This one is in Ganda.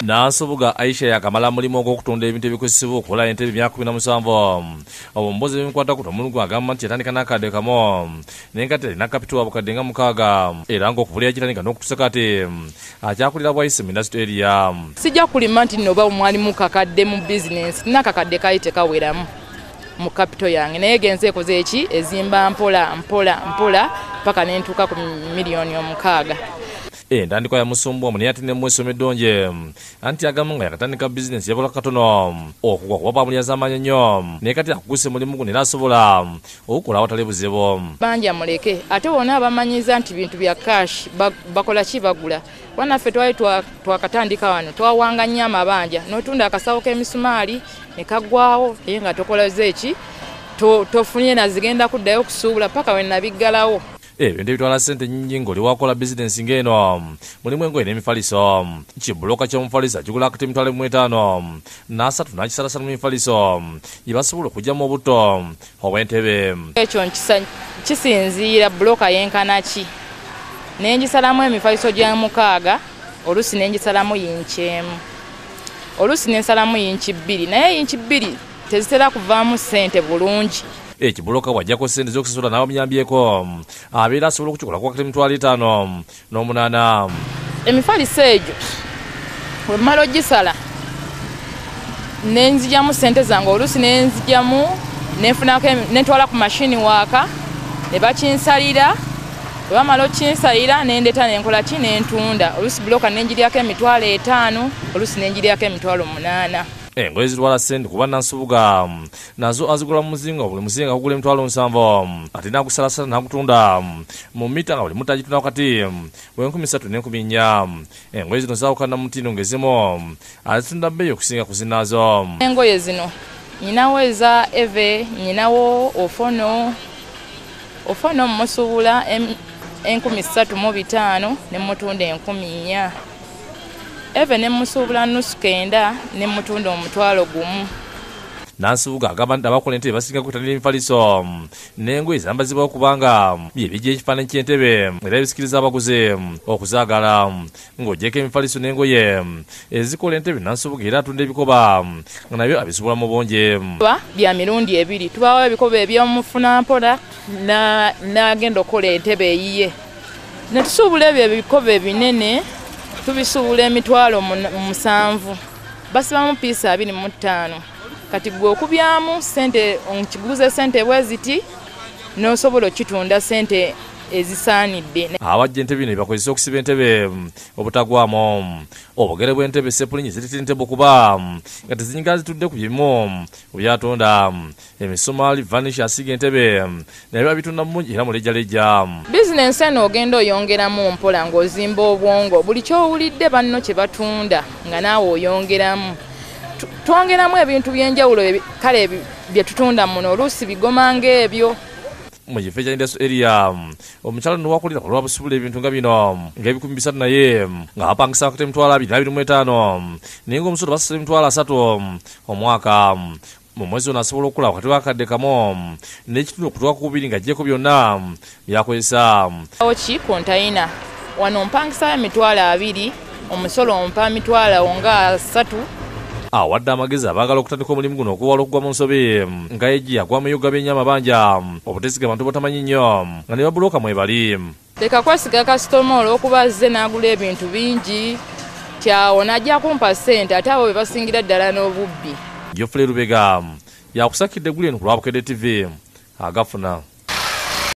Nansubuga Aisha yakamala mulimu ogw'okutunda ebintu ebikozesebwa okukola entebe emyaka 17 obumbozi ebikwata ku Omulungu agamba nti yatandika n'akadde kamu naye nga terina kapito abukadde nga 6 era ng'okubulira kitandika n'okutuusa kati akyakulira bwayise mu industry area. Sijja kulima nti nno oba mwalimu kakadde mu business n'akakadde kali tekaweramu mu kapito yange naye genze ekoze eki ezimba mpola paka nentuuka ku miliyoni 6. Entandikwa ya Musumbu naye ate ne Mweso Eddonje anti agamba nga yakatandika bizinesi yabola katono okugwa kuba pamulya z'amaanyi nnyo naye kati akuguse mulimu guno era asobola okukola awatali buzibu. Banja muleke ate wonna abamanyiza nti bintu bya cash bakola ki bagula. Wanaffe twali twakatandika wano twawanga nnyo amabanja n'otunda akasawo k'emisumaali ne kaggwawo naye nga tokoleze eki tofunye nazigenda kuddayo kusuubula paka we nabiggalawo. Ebintu ebitwala ssente nnyingi ng'oli wakola bizinesi ng'eno mulimu engoye n'emifaliso. Kibuloka ky'omufaliso kigula akati emitwalo 5 n'asatu n'akisalasala mu mifaliso yebasobola okugyamu obuto obw'entebe. Ekyo kisinziira buloka yenkana ki nengisalamu emifaliso gya 6 olusi nengisalamu yinki 1 olusi nensalamu yinki 2 naye yinki 2 tezitera kuvaamu ssente bulungi. Ekibuloka bwajjako ssente z'okusasula n'abamuyambyeko abeera asobola okukikola kwakati emitwalo 5 n'omunaana. Emifaliso egyo bwe mmala ogisala nenzigyamu ssente zange olusi nenzigyamu nenfunako nentwala ku mashini waaka ne bakinsalira bwe bamala okinsalira nendeeta nenkola ki nentunda olusi buloka nengiryako emitwalo 5 olusi nengiryako emitwalo 8. Engoye zitwala ssente kuba Nansubuga nazo azigula mu muzinga buli muzinga agugula emitwalo 7 ate n'agusalasala n'agutunda mu mita nga buli muta agitunda wakati w'3,000 ne 4,000. Engoye zino zaawukana mu mutindo ng'ezimu azitunda bbeeyi okusinga ku zinaazo. Engoye zino nyinawo eza Eve nyinawo ofono mmusuubula 3,500 ne mutunda 4,000. Eve ne musuubula nusu 9 ne mutunda 1,000. Nansubuga agamba nti abakola entebe basinga kwetanira emifaliso n'engoye zambazibwa okubanga byebijja ekifaananyi ky'entebe era ebisikiriza abaguzi okuzaagala ng'ogyeko emifaliso n'engoye ezikola entebe. Nansubuga era atunda ebikoba nga nabyo abisuubula mu bungi. Bya mirundi 2 tubaawo ebikoba eby'omufunampola n'agenda okukola entebe eyiye ne tusuubula ebyo ebikoba ebinene tubisuubula emitwalo 7 basibamu piisa 25 kati gwe okubyamu ssente nkiguze ssente bwe ziti n'osobola okitunda ssente ezisaanidde. Abajja entebe bino bakozesa okusiba entebe obutagwamu obugere bw'entebe sepulinyi zitita entebe okuba nga tezinyinga zitudde ku bimu byatunda emisumaali vanish asiga entebe naye babitunda mungi era mulejjalejja. Bizinensi eno ogenda oyongeramu mpola ng'ozimba obwongo buli kyowulidde banno kye batunda nga naawe oyongeramu twongeramu ebintu by'enjawulo kale bye tutunda muno oluusi bigoma ng'ebyo. Mu kifo ekya industry area omukyalo n'owakulira ku lwabusubula ebintu nga bino ng'ebikumi 3 naye ng'apangisa wakati emitwalo 2,25 naye ng'omusolo basasula emitwalo 3 omwaka. Mu mwezi ono asobola okukula wakati w'akadde kamu n'ekitundu okutuuka ku 2 ng'aggyeko byonna byakozesa. Ki kontayina wano mpangisa emitwalo 2 omusolo ompa mitwalo nga 3. Awadde amagezi abaagala okutandika omulimu guno okuwala okugwa mu nsobi nga egi agwa mu yoga byennya amabanja obutesiga abantu botamanyi nnyo nga ne babuloka mwebali. Leka kwesiga kasitoma olw'okuba azze n'agula ebintu bingi kyawo n'ajja kumpa ssente ate abo be basingira ddala n'obubbi. Geoffrey Lubega yakusakidde eggulu eno ku lwa Bukedde TV agafuna.